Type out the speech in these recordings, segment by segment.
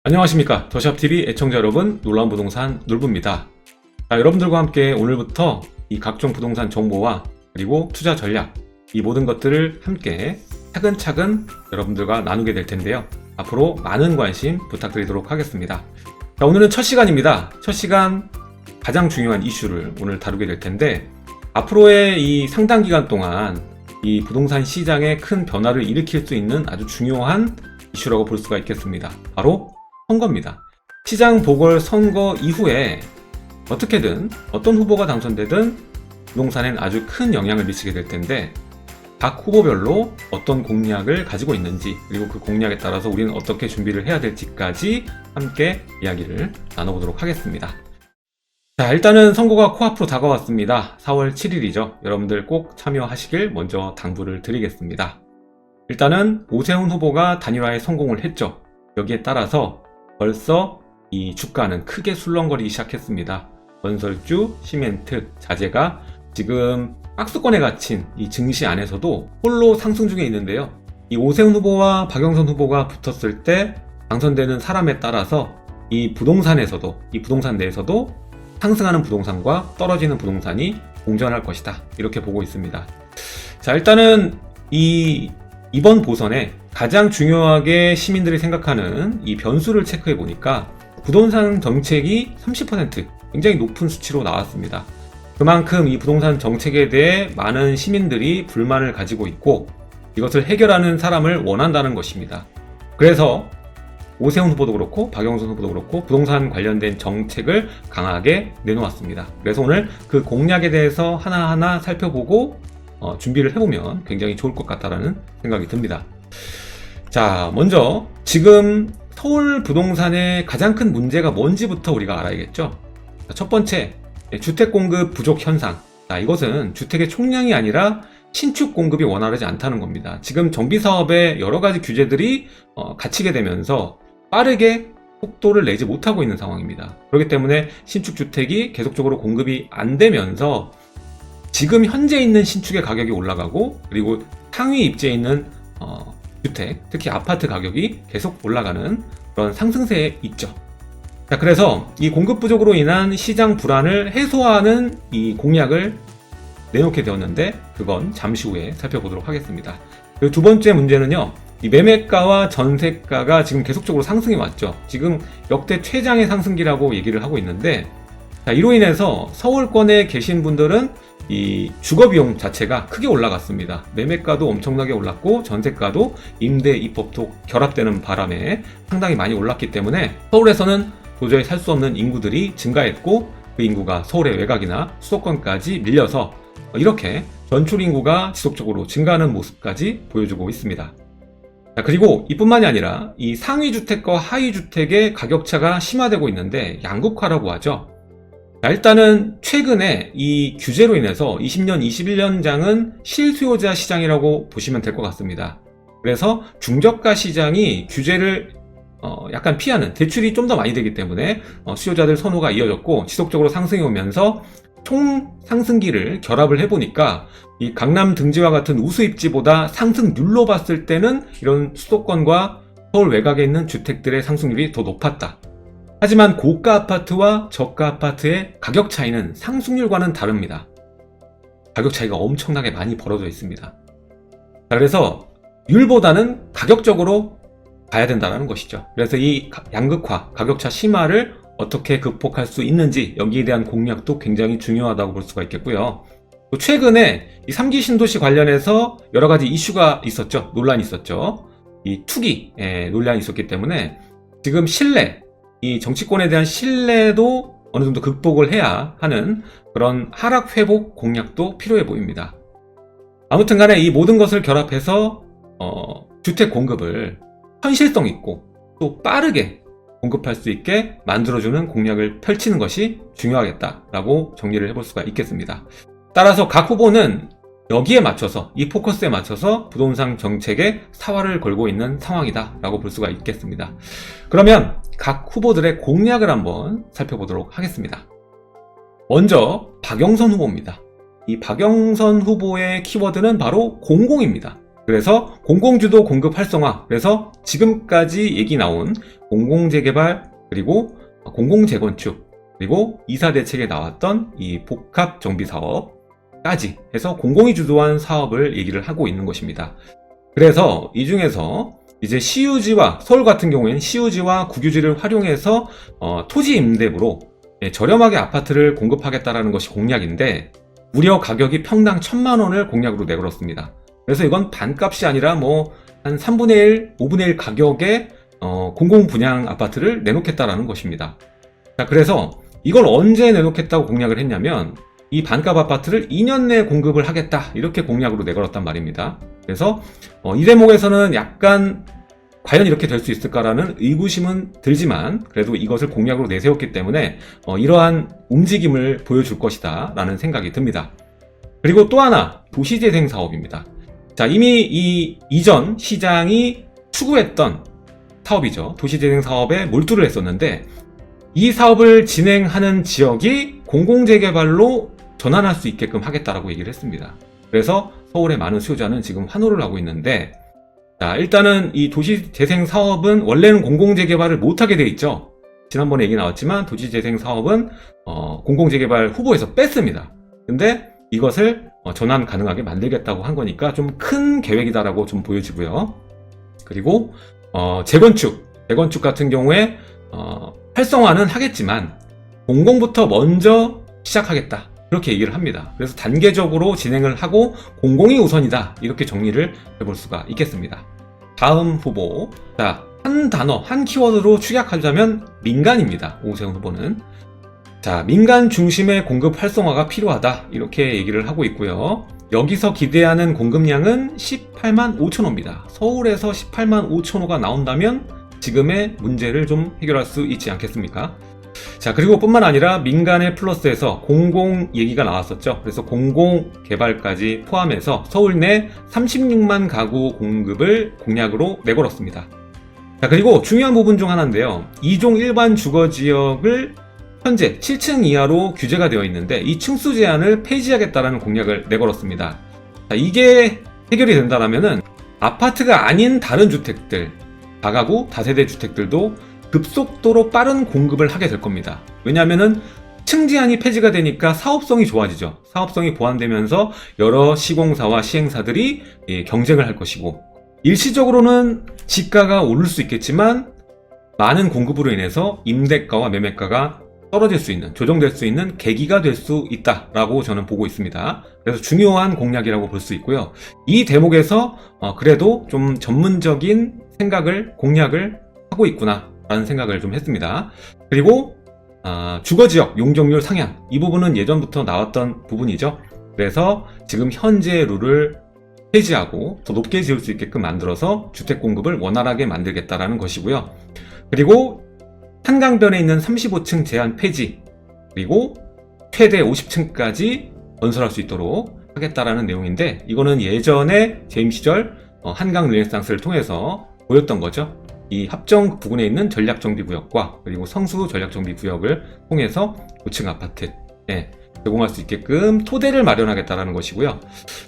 안녕하십니까. 더샵TV 애청자 여러분, 놀라운 부동산 놀부입니다. 여러분들과 함께 오늘부터 이 각종 부동산 정보와 그리고 투자 전략, 이 모든 것들을 함께 차근차근 여러분들과 나누게 될 텐데요. 앞으로 많은 관심 부탁드리도록 하겠습니다. 오늘은 첫 시간입니다. 첫 시간 가장 중요한 이슈를 오늘 다루게 될 텐데, 앞으로의 이 상당 기간 동안 이 부동산 시장에 큰 변화를 일으킬 수 있는 아주 중요한 이슈라고 볼 수가 있겠습니다. 바로 선거입니다. 시장 보궐선거 이후에 어떻게든 어떤 후보가 당선되든 부동산엔 아주 큰 영향을 미치게 될 텐데, 각 후보별로 어떤 공약을 가지고 있는지, 그리고 그 공약에 따라서 우리는 어떻게 준비를 해야 될지까지 함께 이야기를 나눠보도록 하겠습니다. 자, 일단은 선거가 코앞으로 다가왔습니다. 4월 7일이죠. 여러분들 꼭 참여하시길 먼저 당부를 드리겠습니다. 일단은 오세훈 후보가 단일화에 성공을 했죠. 여기에 따라서 벌써 이 주가는 크게 술렁거리기 시작했습니다. 건설주, 시멘트, 자재가 지금 박스권에 갇힌 이 증시 안에서도 홀로 상승 중에 있는데요. 이 오세훈 후보와 박영선 후보가 붙었을 때 당선되는 사람에 따라서 이 부동산에서도, 이 부동산 내에서도 상승하는 부동산과 떨어지는 부동산이 공존할 것이다, 이렇게 보고 있습니다. 자, 일단은 이번 보선에 가장 중요하게 시민들이 생각하는 이 변수를 체크해 보니까 부동산 정책이 30% 굉장히 높은 수치로 나왔습니다. 그만큼 이 부동산 정책에 대해 많은 시민들이 불만을 가지고 있고, 이것을 해결하는 사람을 원한다는 것입니다. 그래서 오세훈 후보도 그렇고 박영선 후보도 그렇고 부동산 관련된 정책을 강하게 내놓았습니다. 그래서 오늘 그 공약에 대해서 하나하나 살펴보고 준비를 해보면 굉장히 좋을 것 같다라는 생각이 듭니다. 자, 먼저 지금 서울 부동산의 가장 큰 문제가 뭔지부터 우리가 알아야겠죠. 첫 번째, 주택 공급 부족 현상. 자, 이것은 주택의 총량이 아니라 신축 공급이 원활하지 않다는 겁니다. 지금 정비사업에 여러 가지 규제들이 갇히게 되면서 빠르게 속도를 내지 못하고 있는 상황입니다. 그렇기 때문에 신축 주택이 계속적으로 공급이 안 되면서 지금 현재 있는 신축의 가격이 올라가고, 그리고 상위 입지에 있는 주택, 특히 아파트 가격이 계속 올라가는 그런 상승세에 있죠. 자, 그래서 이 공급 부족으로 인한 시장 불안을 해소하는 이 공약을 내놓게 되었는데, 그건 잠시 후에 살펴보도록 하겠습니다. 그리고 두 번째 문제는요, 이 매매가와 전세가가 지금 계속적으로 상승해 왔죠. 지금 역대 최장의 상승기라고 얘기를 하고 있는데, 자, 이로 인해서 서울권에 계신 분들은 이 주거비용 자체가 크게 올라갔습니다. 매매가도 엄청나게 올랐고 전세가도 임대 입법도 결합되는 바람에 상당히 많이 올랐기 때문에 서울에서는 도저히 살 수 없는 인구들이 증가했고, 그 인구가 서울의 외곽이나 수도권까지 밀려서 이렇게 전출 인구가 지속적으로 증가하는 모습까지 보여주고 있습니다. 자, 그리고 이뿐만이 아니라 이 상위 주택과 하위 주택의 가격차가 심화되고 있는데 양극화라고 하죠. 자, 일단은 최근에 이 규제로 인해서 20년, 21년장은 실수요자 시장이라고 보시면 될 것 같습니다. 그래서 중저가 시장이 규제를 약간 피하는, 대출이 좀 더 많이 되기 때문에 수요자들 선호가 이어졌고, 지속적으로 상승해 오면서 총 상승기를 결합을 해보니까 이 강남 등지와 같은 우수입지보다 상승률로 봤을 때는 이런 수도권과 서울 외곽에 있는 주택들의 상승률이 더 높았다. 하지만 고가 아파트와 저가 아파트의 가격 차이는 상승률과는 다릅니다. 가격 차이가 엄청나게 많이 벌어져 있습니다. 자, 그래서 율보다는 가격적으로 가야 된다는 것이죠. 그래서 이 양극화, 가격차 심화를 어떻게 극복할 수 있는지, 여기에 대한 공약도 굉장히 중요하다고 볼 수가 있겠고요. 또 최근에 이 3기 신도시 관련해서 여러 가지 이슈가 있었죠. 논란이 있었죠. 이 투기 논란이 있었기 때문에 지금 신뢰, 이 정치권에 대한 신뢰도 어느 정도 극복을 해야 하는 그런 하락 회복 공약도 필요해 보입니다. 아무튼 간에 이 모든 것을 결합해서 주택 공급을 현실성 있고 또 빠르게 공급할 수 있게 만들어주는 공약을 펼치는 것이 중요하겠다라고 정리를 해볼 수가 있겠습니다. 따라서 각 후보는 여기에 맞춰서, 이 포커스에 맞춰서 부동산 정책에 사활을 걸고 있는 상황이다라고 볼 수가 있겠습니다. 그러면 각 후보들의 공약을 한번 살펴보도록 하겠습니다. 먼저 박영선 후보입니다. 이 박영선 후보의 키워드는 바로 공공입니다. 그래서 공공주도 공급 활성화, 그래서 지금까지 얘기 나온 공공재개발, 그리고 공공재건축, 그리고 이사대책에 나왔던 이 복합정비사업까지 해서 공공이 주도한 사업을 얘기를 하고 있는 것입니다. 그래서 이 중에서 이제 시유지와, 서울 같은 경우에는 시유지와 국유지를 활용해서 토지 임대부로 저렴하게 아파트를 공급하겠다라는 것이 공약인데, 무려 가격이 평당 1,000만 원을 공약으로 내걸었습니다. 그래서 이건 반값이 아니라 뭐 한 3분의 1, 5분의 1 가격에 공공 분양 아파트를 내놓겠다라는 것입니다. 자, 그래서 이걸 언제 내놓겠다고 공약을 했냐면, 이 반값 아파트를 2년 내에 공급을 하겠다, 이렇게 공약으로 내걸었단 말입니다. 그래서 이 대목에서는 약간 과연 이렇게 될 수 있을까라는 의구심은 들지만, 그래도 이것을 공약으로 내세웠기 때문에 이러한 움직임을 보여줄 것이다 라는 생각이 듭니다. 그리고 또 하나, 도시재생 사업입니다. 자, 이미 이 이전 시장이 추구했던 사업이죠. 도시재생 사업에 몰두를 했었는데, 이 사업을 진행하는 지역이 공공재개발로 전환할 수 있게끔 하겠다라고 얘기를 했습니다. 그래서 서울의 많은 수요자는 지금 환호를 하고 있는데, 자, 일단은 이 도시재생 사업은 원래는 공공재개발을 못하게 돼 있죠. 지난번에 얘기 나왔지만 도시재생 사업은 공공재개발 후보에서 뺐습니다. 근데 이것을 전환 가능하게 만들겠다고 한 거니까 좀 큰 계획이다라고 좀 보여지고요. 그리고 재건축 같은 경우에 활성화는 하겠지만 공공부터 먼저 시작하겠다, 그렇게 얘기를 합니다. 그래서 단계적으로 진행을 하고 공공이 우선이다, 이렇게 정리를 해볼 수가 있겠습니다. 다음 후보, 자, 한 단어, 한 키워드로 축약하자면 민간입니다. 오세훈 후보는. 자, 민간 중심의 공급 활성화가 필요하다, 이렇게 얘기를 하고 있고요. 여기서 기대하는 공급량은 18만 5천호입니다. 서울에서 18만 5천호가 나온다면 지금의 문제를 좀 해결할 수 있지 않겠습니까? 자, 그리고 뿐만 아니라 민간의 플러스에서 공공 얘기가 나왔었죠. 그래서 공공 개발까지 포함해서 서울 내 36만 가구 공급을 공약으로 내걸었습니다. 자, 그리고 중요한 부분 중 하나인데요. 2종 일반 주거지역을 현재 7층 이하로 규제가 되어 있는데 이 층수 제한을 폐지하겠다라는 공약을 내걸었습니다. 자, 이게 해결이 된다라면은 아파트가 아닌 다른 주택들, 다가구, 다세대 주택들도 급속도로 빠른 공급을 하게 될 겁니다. 왜냐하면은 층 제한이 폐지가 되니까 사업성이 좋아지죠. 사업성이 보완되면서 여러 시공사와 시행사들이 경쟁을 할 것이고, 일시적으로는 지가가 오를 수 있겠지만 많은 공급으로 인해서 임대가와 매매가가 떨어질 수 있는, 조정될 수 있는 계기가 될 수 있다라고 저는 보고 있습니다. 그래서 중요한 공약이라고 볼 수 있고요. 이 대목에서 그래도 좀 전문적인 생각을, 공약을 하고 있구나 라는 생각을 좀 했습니다. 그리고 주거지역 용적률 상향, 이 부분은 예전부터 나왔던 부분이죠. 그래서 지금 현재 룰을 폐지하고 더 높게 지을 수 있게끔 만들어서 주택 공급을 원활하게 만들겠다라는 것이고요. 그리고 한강변에 있는 35층 제한 폐지, 그리고 최대 50층까지 건설할 수 있도록 하겠다라는 내용인데, 이거는 예전에 재임 시절 한강 르네상스를 통해서 보였던 거죠. 이 합정 부근에 있는 전략정비구역과 그리고 성수 전략정비구역을 통해서 고층 아파트 제공할 수 있게끔 토대를 마련하겠다라는 것이고요.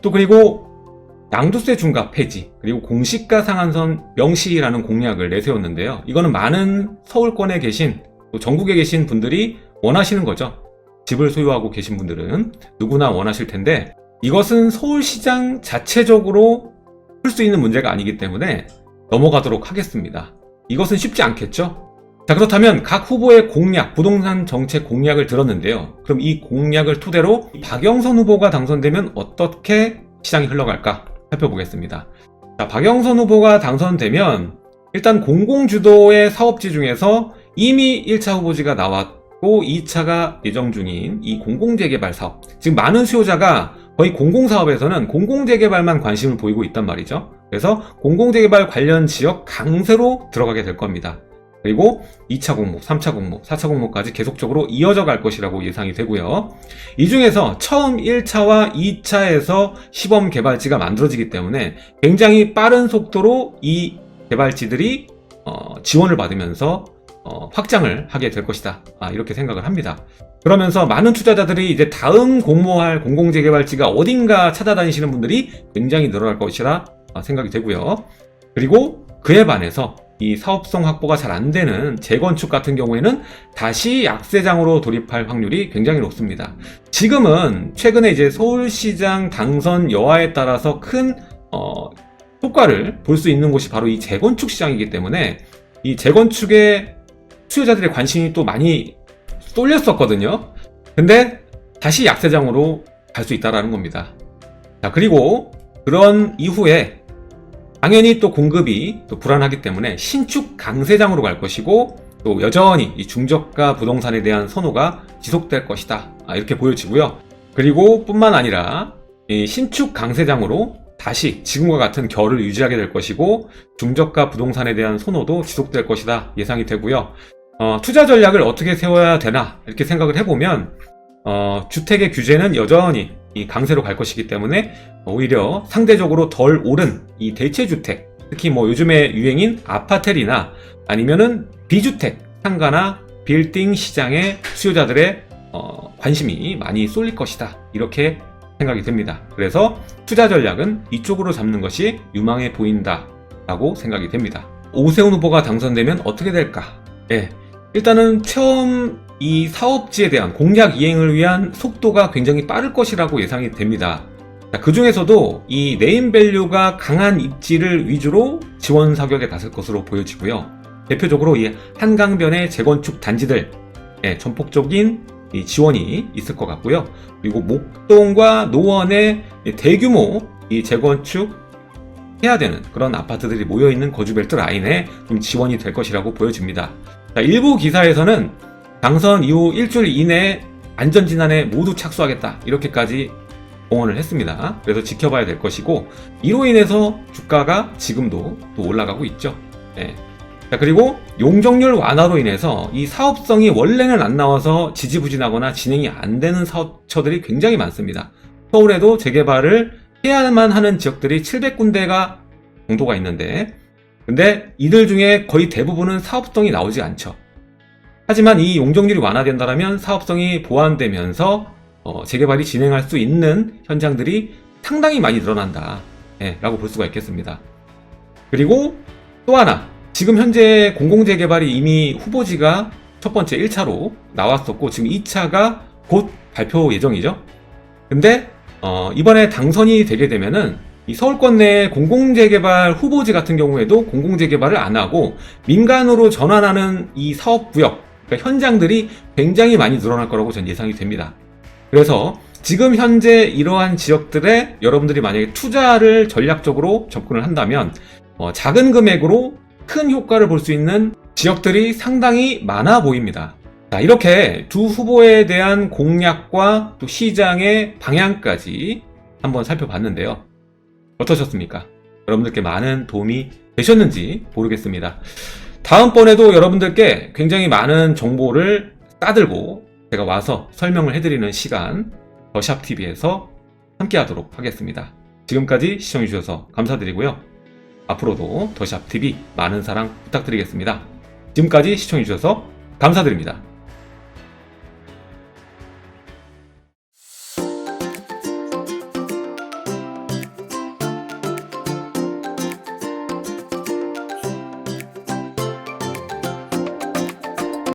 또 그리고 양도세 중과 폐지, 그리고 공시가 상한선 명시라는 공약을 내세웠는데요. 이거는 많은 서울권에 계신, 또 전국에 계신 분들이 원하시는 거죠. 집을 소유하고 계신 분들은 누구나 원하실 텐데, 이것은 서울시장 자체적으로 풀 수 있는 문제가 아니기 때문에 넘어가도록 하겠습니다. 이것은 쉽지 않겠죠? 자, 그렇다면 각 후보의 공약, 부동산 정책 공약을 들었는데요. 그럼 이 공약을 토대로 박영선 후보가 당선되면 어떻게 시장이 흘러갈까 살펴보겠습니다. 자, 박영선 후보가 당선되면 일단 공공주도의 사업지 중에서 이미 1차 후보지가 나왔고 2차가 예정 중인 이 공공재개발 사업, 지금 많은 수요자가 거의 공공사업에서는 공공재개발만 관심을 보이고 있단 말이죠. 그래서 공공재개발 관련 지역 강세로 들어가게 될 겁니다. 그리고 2차 공모, 3차 공모, 4차 공모까지 계속적으로 이어져 갈 것이라고 예상이 되고요. 이 중에서 처음 1차와 2차에서 시범 개발지가 만들어지기 때문에 굉장히 빠른 속도로 이 개발지들이 지원을 받으면서 확장을 하게 될 것이다, 이렇게 생각을 합니다. 그러면서 많은 투자자들이 이제 다음 공모할 공공재개발지가 어딘가 찾아다니시는 분들이 굉장히 늘어날 것이라 생각이 되고요. 그리고 그에 반해서 이 사업성 확보가 잘 안 되는 재건축 같은 경우에는 다시 약세장으로 돌입할 확률이 굉장히 높습니다. 지금은 최근에 이제 서울시장 당선 여하에 따라서 큰 효과를 볼 수 있는 곳이 바로 이 재건축 시장이기 때문에 이 재건축에 수요자들의 관심이 또 많이 쏠렸었거든요. 근데 다시 약세장으로 갈 수 있다라는 겁니다. 자, 그리고 그런 이후에 당연히 또 공급이 또 불안하기 때문에 신축 강세장으로 갈 것이고, 또 여전히 이 중저가 부동산에 대한 선호가 지속될 것이다, 이렇게 보여지고요. 그리고 뿐만 아니라 이 신축 강세장으로 다시 지금과 같은 결을 유지하게 될 것이고, 중저가 부동산에 대한 선호도 지속될 것이다 예상이 되고요. 투자 전략을 어떻게 세워야 되나 이렇게 생각을 해보면, 주택의 규제는 여전히 이 강세로 갈 것이기 때문에 오히려 상대적으로 덜 오른 이 대체주택, 특히 뭐 요즘에 유행인 아파텔이나 아니면은 비주택, 상가나 빌딩 시장의 수요자들의 관심이 많이 쏠릴 것이다, 이렇게 생각이 듭니다. 그래서 투자 전략은 이쪽으로 잡는 것이 유망해 보인다 라고 생각이 됩니다. 오세훈 후보가 당선되면 어떻게 될까? 일단은 처음 이 사업지에 대한 공약 이행을 위한 속도가 굉장히 빠를 것이라고 예상이 됩니다. 그 중에서도 이 네임밸류가 강한 입지를 위주로 지원 사격에 나설 것으로 보여지고요. 대표적으로 이 한강변의 재건축 단지들, 전폭적인 이 지원이 있을 것 같고요. 그리고 목동과 노원의 대규모 이 재건축 해야 되는 그런 아파트들이 모여있는 거주벨트 라인에 좀 지원이 될 것이라고 보여집니다. 자, 일부 기사에서는 당선 이후 일주일 이내에 안전진단에 모두 착수하겠다, 이렇게까지 공언을 했습니다. 그래서 지켜봐야 될 것이고, 이로 인해서 주가가 지금도 또 올라가고 있죠. 자, 그리고 용적률 완화로 인해서 이 사업성이 원래는 안 나와서 지지부진하거나 진행이 안 되는 사업처들이 굉장히 많습니다. 서울에도 재개발을 해야만 하는 지역들이 700군데가 정도가 있는데, 근데 이들 중에 거의 대부분은 사업성이 나오지 않죠. 하지만 이 용적률이 완화된다면 사업성이 보완되면서 재개발이 진행할 수 있는 현장들이 상당히 많이 늘어난다, 라고 볼 수가 있겠습니다. 그리고 또 하나, 지금 현재 공공재개발이 이미 후보지가 첫 번째 1차로 나왔었고, 지금 2차가 곧 발표 예정이죠. 근데 이번에 당선이 되게 되면은 이 서울권 내 공공재개발 후보지 같은 경우에도 공공재개발을 안 하고 민간으로 전환하는 이 사업구역, 그러니까 현장들이 굉장히 많이 늘어날 거라고 전 예상이 됩니다. 그래서 지금 현재 이러한 지역들에 여러분들이 만약에 투자를 전략적으로 접근을 한다면 작은 금액으로 큰 효과를 볼 수 있는 지역들이 상당히 많아 보입니다. 자, 이렇게 두 후보에 대한 공약과 또 시장의 방향까지 한번 살펴봤는데요. 어떠셨습니까? 여러분들께 많은 도움이 되셨는지 모르겠습니다. 다음번에도 여러분들께 굉장히 많은 정보를 따들고 제가 와서 설명을 해드리는 시간, 더샵TV에서 함께 하도록 하겠습니다. 지금까지 시청해주셔서 감사드리고요. 앞으로도 더샵TV 많은 사랑 부탁드리겠습니다. 지금까지 시청해주셔서 감사드립니다.